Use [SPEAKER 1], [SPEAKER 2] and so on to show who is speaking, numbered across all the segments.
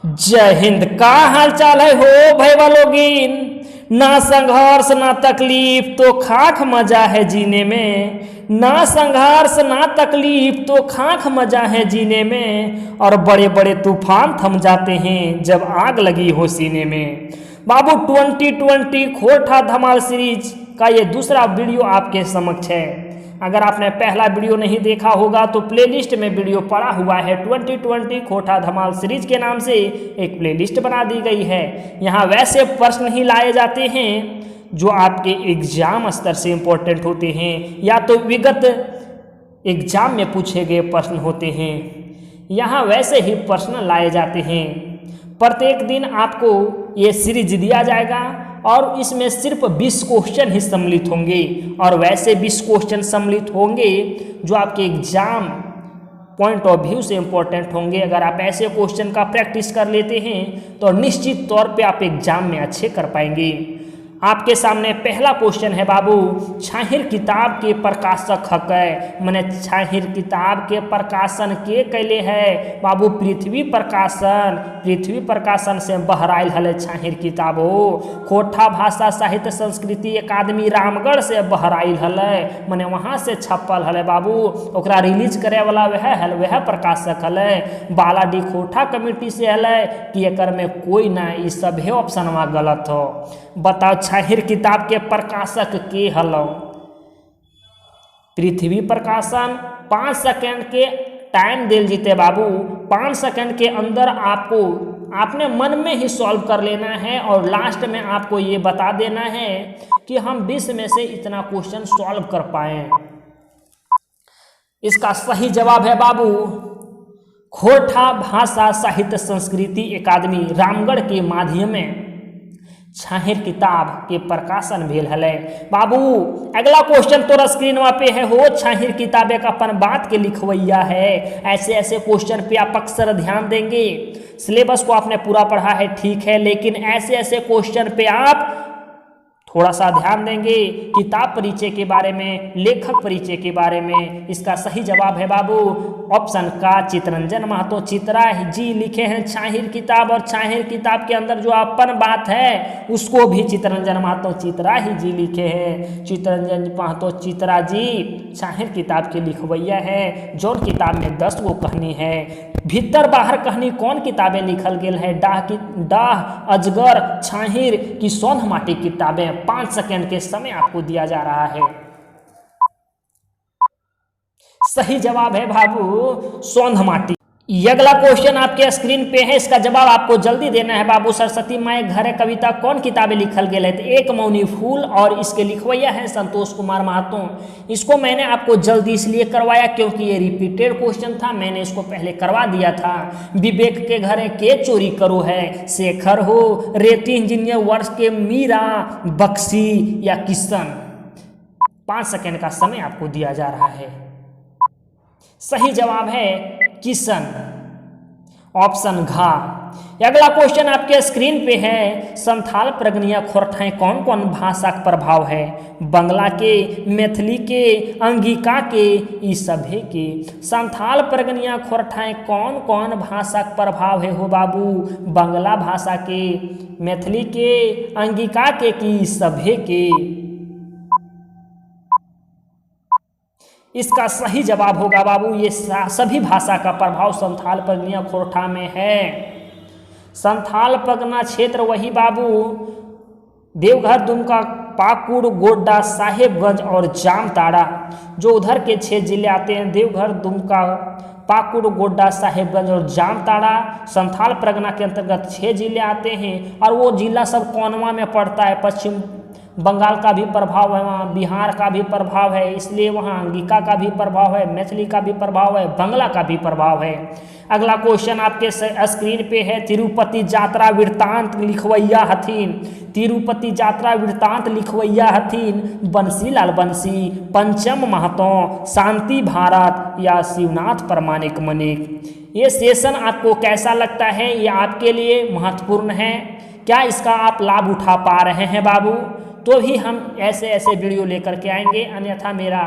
[SPEAKER 1] जय हिंद। का हाल चाल है हो भाई वालोगिन। ना संघर्ष ना तकलीफ तो खाक मजा है जीने में। ना संघर्ष ना तकलीफ तो खाक मजा है जीने में। और बड़े बड़े तूफान थम जाते हैं जब आग लगी हो सीने में। बाबू 2020 खोटा धमाल सीरीज का ये दूसरा वीडियो आपके समक्ष है। अगर आपने पहला वीडियो नहीं देखा होगा तो प्लेलिस्ट में वीडियो पड़ा हुआ है। 2020 खोटा धमाल सीरीज के नाम से एक प्लेलिस्ट बना दी गई है। यहाँ वैसे प्रश्न ही लाए जाते हैं जो आपके एग्जाम स्तर से इम्पोर्टेंट होते हैं या तो विगत एग्जाम में पूछे गए प्रश्न होते हैं। यहाँ वैसे ही प्रश्न लाए जाते हैं। प्रत्येक दिन आपको ये सीरीज दिया जाएगा और इसमें सिर्फ 20 क्वेश्चन ही सम्मिलित होंगे और वैसे 20 क्वेश्चन सम्मिलित होंगे जो आपके एग्जाम पॉइंट ऑफ व्यू से इम्पोर्टेंट होंगे। अगर आप ऐसे क्वेश्चन का प्रैक्टिस कर लेते हैं तो निश्चित तौर पे आप एग्जाम में अच्छे कर पाएंगे। आपके सामने पहला क्वेश्चन है बाबू, छाहिर किताब के प्रकाशक हक मैंने छाहिर किताब के प्रकाशन के कैले है बाबू पृथ्वी प्रकाशन से बहराइल हल छाहिर किताब हो। खोटा भाषा साहित्य संस्कृति अकादमी रामगढ़ से बहराइल हल मैंने वहाँ से छपल हल बाबू। ओकरा रिलीज करे वाला वह प्रकाशक हल बालाडी खोटा कमेटी से हल कि एकर में कोई ना, ये सभे ऑप्शनवा गलत हो। बताओ छाहिर किताब के प्रकाशक के हलो। पृथ्वी प्रकाशन। 5 सेकंड के टाइम दिल जीते बाबू। 5 सेकंड के अंदर आपने मन में ही सॉल्व कर लेना है और लास्ट में आपको ये बता देना है कि हम 20 में से इतना क्वेश्चन सॉल्व कर पाए। इसका सही जवाब है बाबू खोटा भाषा साहित्य संस्कृति अकादमी रामगढ़ के माध्यम में छाहिर किताब के प्रकाशन भेल हले बाबू। अगला क्वेश्चन तोरा स्क्रीन पे है हो। छाहिर किताब एक अपन बात के लिखवैया है। ऐसे ऐसे क्वेश्चन पे आप अक्सर ध्यान देंगे। सिलेबस को आपने पूरा पढ़ा है ठीक है, लेकिन ऐसे ऐसे क्वेश्चन पे आप थोड़ा सा ध्यान देंगे। किताब परिचय के बारे में, लेखक परिचय के बारे में। इसका सही जवाब है बाबू ऑप्शन का चितरंजन महतो। चित्रा जी लिखे हैं छाहिर किताब और छाहिर किताब के अंदर जो अपन बात है उसको भी चितरंजन महतो चित्रा ही जी लिखे हैं। चितरंजन महतो चित्रा जी छाहिर किताब के लिखवैया है। जो किताब में 10 गो कहानी है। भीतर बाहर कहानी कौन किताबें लिखल गेल है? डाह अजगर छाहिर की सोन माटी किताबें। 5 सेकंड के समय आपको दिया जा रहा है। सही जवाब है बाबू सोंध माटी। अगला क्वेश्चन आपके स्क्रीन पे है, इसका जवाब आपको जल्दी देना है बाबू। सरस्वती माई घरे कविता कौन किताबें लिखल गए है? तो एक मौनी फूल और इसके लिखवैया है संतोष कुमार महतो। इसको मैंने आपको जल्दी इसलिए करवाया क्योंकि ये रिपीटेड क्वेश्चन था। मैंने इसको पहले करवा दिया था। विवेक के घरे के चोरी करो है? शेखर हो, रेती इंजीनियर वर्ष के मीरा, बक्सी या किशन। 5 सेकंड का समय आपको दिया जा रहा है। सही जवाब है किशन ऑप्शन घा। अगला क्वेश्चन आपके स्क्रीन पे है, संथाल प्रगनिया खोरठाएं कौन कौन भाषा का प्रभाव है? बंगला के, मैथिली के, अंगिका के, इस सभे के। संथाल प्रगनिया खोरठाएं कौन कौन भाषा का प्रभाव है हो बाबू? बंगला भाषा के, मैथिली के, अंगिका के कि सभे के। इसका सही जवाब होगा बाबू ये सभी भाषा का प्रभाव संथाल प्रगनिया खोरठा में है। संथाल प्रगना क्षेत्र वही बाबू देवघर, दुमका, पाकुड़, गोड्डा, साहेबगंज और जामताड़ा। जो उधर के 6 जिले आते हैं देवघर, दुमका, पाकुड़, गोड्डा, साहेबगंज और जामताड़ा संथाल प्रगना के अंतर्गत 6 जिले आते हैं। और वो जिला सब कौनवा में पड़ता है? पश्चिम बंगाल का भी प्रभाव है, वहाँ बिहार का भी प्रभाव है, इसलिए वहाँ अंगिका का भी प्रभाव है, मैथिली का भी प्रभाव है, बंगला का भी प्रभाव है। अगला क्वेश्चन आपके स्क्रीन पे है, तिरुपति यात्रा वृत्तांत लिखवैया हथिन। तिरुपति यात्रा वृत्तांत लिखवैया हथिन बंसीलाल बंसी, पंचम महतो, शांति भारत या शिवनाथ प्रमाणिक मनिक। ये सेशन आपको कैसा लगता है? ये आपके लिए महत्वपूर्ण है। क्या इसका आप लाभ उठा पा रहे हैं बाबू? तो भी हम ऐसे ऐसे वीडियो लेकर के आएंगे, अन्यथा मेरा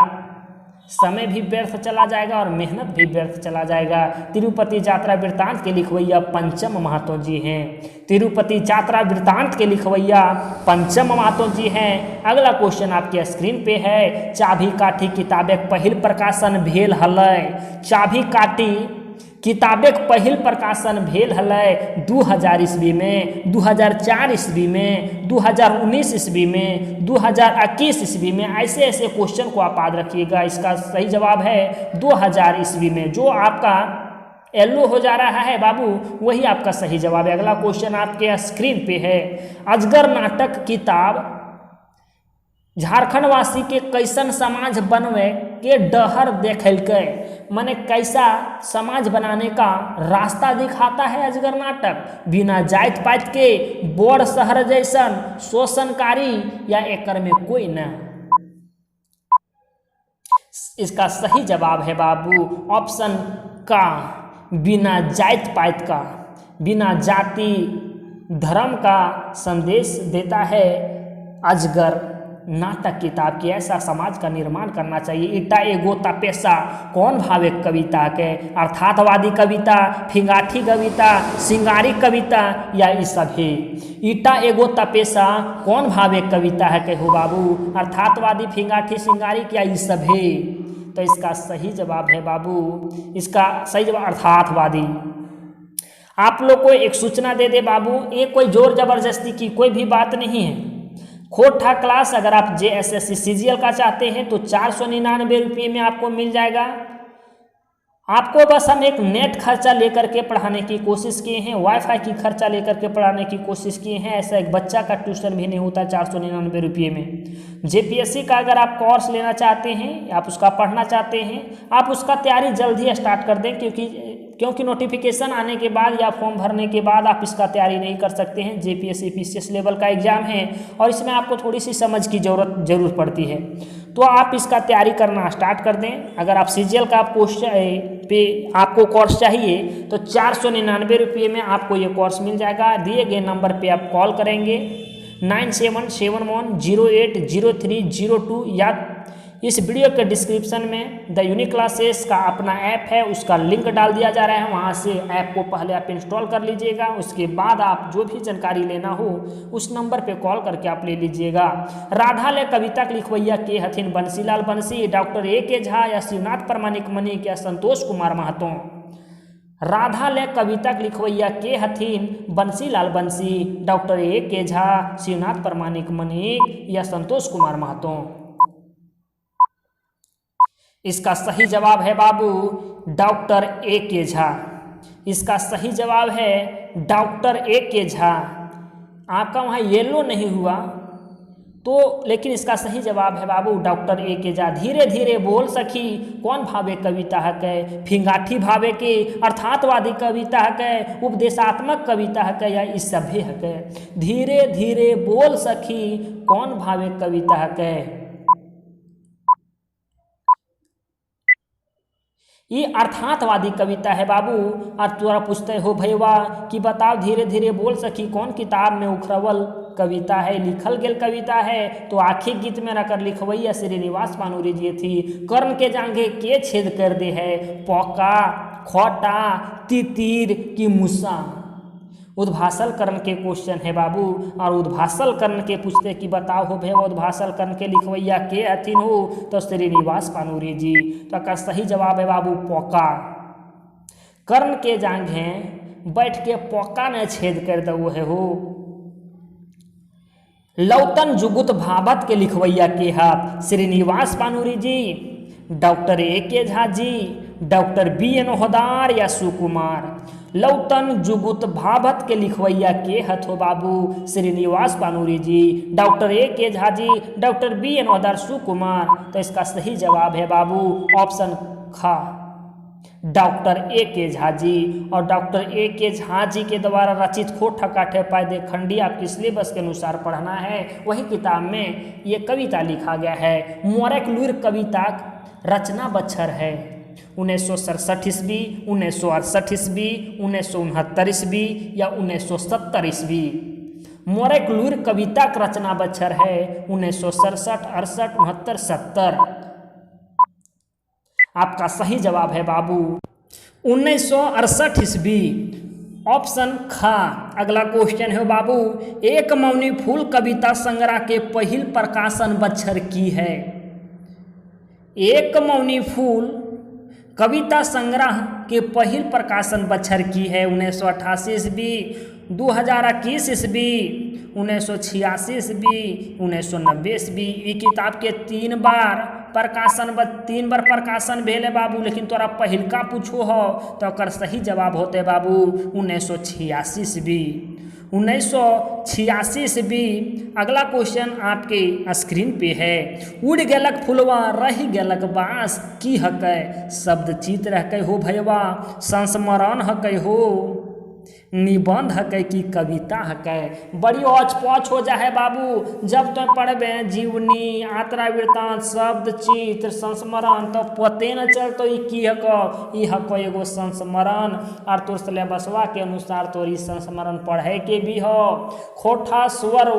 [SPEAKER 1] समय भी व्यर्थ चला जाएगा और मेहनत भी व्यर्थ चला जाएगा। तिरुपति यात्रा वृत्तांत के लिखवैया पंचम महतो जी हैं। तिरुपति यात्रा वृत्तांत के लिखवैया पंचम महतो जी हैं। अगला क्वेश्चन आपके स्क्रीन पे है, चाभी काठी किताबेक पहिल प्रकाशन भेल हलै। चाभी काठी किताबेक पहिल प्रकाशन भेल हलै 2000 ईस्वी में, 2004 ईस्वी में, 2019 ईस्वी में, 2021 ईस्वी में। ऐसे ऐसे क्वेश्चन को आप याद रखिएगा। इसका सही जवाब है 2000 ईस्वी में। जो आपका येलो हो जा रहा है बाबू वही आपका सही जवाब है। अगला क्वेश्चन आपके स्क्रीन पे है, अजगर नाटक किताब झारखंड वासी के कैसन समाज बनवे के डहर देखलकै। माने कैसा समाज बनाने का रास्ता दिखाता है अजगर नाटक। बिना जात पात के बड़ शहर जैसन शोषणकारी या एकर में कोई न। इसका सही जवाब है बाबू ऑप्शन का, बिना जात पात का, बिना जाति धर्म का संदेश देता है अजगर नाटक किताब की। ऐसा समाज का निर्माण करना चाहिए। ईटा एगो तपेसा कौन भावे कविता के, अर्थातवादी कविता, फिंगाठी कविता, सिंगारी कविता या इस सभी। ईटा एगो तपेसा कौन भावे कविता है कहो बाबू, अर्थातवादी, फिंगाठी, सिंगारी क्या इस सभी। तो इसका सही जवाब है बाबू, इसका सही जवाब अर्थातवादी। आप लोग को एक सूचना दे दे बाबू, ये कोई जोर जबरदस्ती की कोई भी बात नहीं है। खोटा क्लास अगर आप JSSC CGL का चाहते हैं तो 499 रुपये में आपको मिल जाएगा। आपको बस हम एक नेट खर्चा लेकर के पढ़ाने की कोशिश किए हैं, वाईफाई की खर्चा लेकर के पढ़ाने की कोशिश किए हैं। ऐसा एक बच्चा का ट्यूशन भी नहीं होता 499 रुपये में। JPSC का अगर आप कोर्स लेना चाहते हैं, आप उसका पढ़ना चाहते हैं, आप उसका तैयारी जल्द ही स्टार्ट कर दें, क्योंकि नोटिफिकेशन आने के बाद या फॉर्म भरने के बाद आप इसका तैयारी नहीं कर सकते हैं। JPSC PCS लेवल का एग्जाम है और इसमें आपको थोड़ी सी समझ की जरूरत पड़ती है। तो आप इसका तैयारी करना स्टार्ट कर दें। अगर आप CGL का पे आपको कोर्स चाहिए तो 499 रुपये में आपको ये कोर्स मिल जाएगा। दिए गए नंबर पे आप कॉल करेंगे 9771080302 या इस वीडियो के डिस्क्रिप्शन में द यूनिक क्लासेस का अपना ऐप है, उसका लिंक डाल दिया जा रहा है। वहाँ से ऐप को पहले आप इंस्टॉल कर लीजिएगा। उसके बाद आप जो भी जानकारी लेना हो उस नंबर पे कॉल करके आप ले लीजिएगा। राधा ले कविता लिखवैया के हथिन बंसीलाल बंसी, डॉक्टर A.K. झा या शिवनाथ प्रमाणिक मणिक या संतोष कुमार महतो। राधा ले कविता लिखवैया के हथिन बंसीलाल बंसी, डॉक्टर A.K. झा, शिवनाथ प्रमाणिक मणिक या संतोष कुमार महतो। इसका सही जवाब है बाबू डॉक्टर A.K. झा। इसका सही जवाब है डॉक्टर A.K. झा। आपका वहाँ येलो नहीं हुआ तो, लेकिन इसका सही जवाब है बाबू डॉक्टर A.K. झा। धीरे धीरे बोल सखी कौन भावे कविता है के, फिंगाठी भावे के, अर्थातवादी कविता है के, उपदेशात्मक कविता है के या इस सभ्य है के। धीरे धीरे बोल सखी कौन भावे कविता है के, ये अर्थातवादी कविता है बाबू। और तोरा पूछते हो भैया कि बताओ धीरे धीरे बोल सकी कौन किताब में उखरवल कविता है, लिखल गेल कविता है। तो आखिरी गीत में रकर लिखवैया श्रीनिवास पानूरी जी थी। कर्ण के जांघे के छेद कर दे है, पौका, खोटा, तितीर की मुसा। उद्भासल कर्ण के क्वेश्चन है बाबू। और उद्भासल कर्ण के पूछते कि बताओ हो भैया उद्भासल कर्ण के लिखवैया के हथिन हो, तो श्रीनिवास पानूरी जी। तो का सही जवाब है बाबू पौका। कर्ण के जांघे बैठ के पौका ने छेद कर दो है हो। लौतन जुगुत भाभत के लिखवैया के हाथ श्रीनिवास पानूरी जी, doctor A.K. Jha ji, doctor B.N. Ohdar या सुकुमार। लौतन जुगुत भाभत के लिखवैया के हथो बाबू श्रीनिवास पानूरी जी, doctor A.K. Jha ji, doctor B.N. Ohdar, सुकुमार। तो इसका सही जवाब है बाबू ऑप्शन ख, डॉक्टर A.K. झा जी। और डॉक्टर A.K. झा जी के द्वारा रचित खोटा काठे पायदे खंडी आपके सिलेबस के अनुसार पढ़ना है। वही किताब में ये कविता लिखा गया है। मोरक लूर कविता रचना बच्छर है 1967 ईस्वी, 1968 ईस्वी, 1969 ईस्वी या 1970 ईस्वी। मोरक लूर कविता का रचना बच्छर है 1967, 68, 69, 70। आपका सही जवाब है बाबू 1968 ईस्वी, ऑप्शन खा। अगला क्वेश्चन है बाबू, एक मौनी फूल कविता संग्रह के पहिल प्रकाशन बच्छर की है। एक मौनी फूल कविता संग्रह के पहिल प्रकाशन बच्छर की है 1988 ईस्वी, 2021 ईस्वी, 1986 ईस्वी, 1990 ईस्वी। ये किताब के तीन बार प्रकाशन भेल है बाबू, लेकिन तोरा पहिलका पूछो हो तो अकर सही जवाब होते बाबू 1986 ईस्वी, 1986 ईस्वी। अगला क्वेश्चन आपके स्क्रीन पे है, उड़ गेलक फुलवा रह गेलक बाँस की हकै, शब्द चित्र हकै हो भैया, संस्मरण हकै हो, निबंध हकै की कविता हकै। बड़ी औच पौच हो जाए बाबू जब तुम पढ़बे जीवनी, यात्रा वृत्तांत, शब्द चित्र, संस्मरण, तो पते न चलतो ई की हको। ई हको एगो संस्मरण, और तोर सिलेबसवा के अनुसार तोर ई संस्मरण पढ़े के भी हो। खोठा स्वर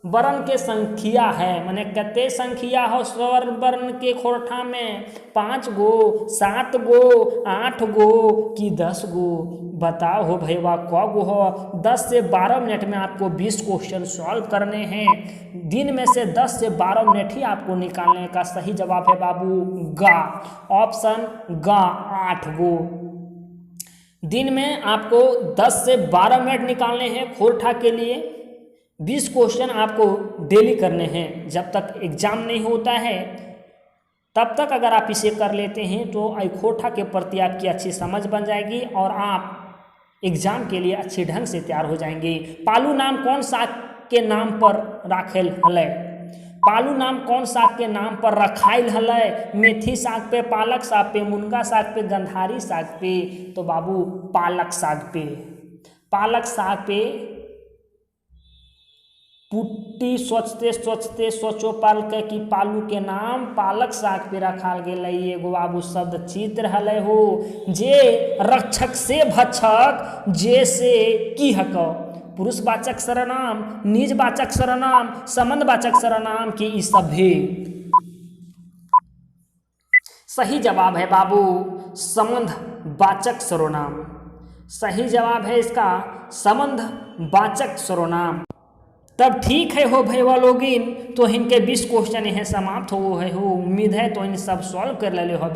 [SPEAKER 1] वर्ण के संख्या है, माने कते संख्या हो स्वर वर्ण के खोरठा में, 5 गो, 7 गो, 8 गो कि 10 गो, बताओ हो भैया क गो हो। 10 से 12 मिनट में आपको 20 क्वेश्चन सॉल्व करने हैं। दिन में से 10 से 12 मिनट ही आपको निकालने का सही जवाब है बाबू गा, ऑप्शन गा 8 गो। दिन में आपको 10 से 12 मिनट निकालने हैं खोरठा के लिए। 20 क्वेश्चन आपको डेली करने हैं, जब तक एग्जाम नहीं होता है तब तक अगर आप इसे कर लेते हैं तो खोरठा के प्रति आपकी अच्छी समझ बन जाएगी और आप एग्जाम के लिए अच्छे ढंग से तैयार हो जाएंगे। पालू नाम कौन सा के नाम पर राखेल हलै? पालू नाम कौन साग के नाम पर रखाइल हलै? मेथी साग पे, पालक साग पे, मुनगा साग पे, गंधारी साग पे? तो बाबू पालक साग पे। पालक साग पे पुट्टी सोचते सोचते सोचो पाल के कि पालू के नाम पालक साग पे रखाल गेलै। एगो बाबू शब्द चित्र हलै हो, जे रक्षक से भक्षक, जे से की हको, पुरुषवाचक सर्वनाम, निजवाचक सर्वनाम, संबंधवाचक सर्वनाम की ई सभे। सही जवाब है बाबू संबंधवाचक सर्वनाम। सही जवाब है इसका संबंधवाचक सर्वनाम। तब ठीक है हो भैया लोगिन, तो इनके 20 क्वेश्चन यहाँ समाप्त हो है हो। उम्मीद है तो इन सब सॉल्व कर ले हो।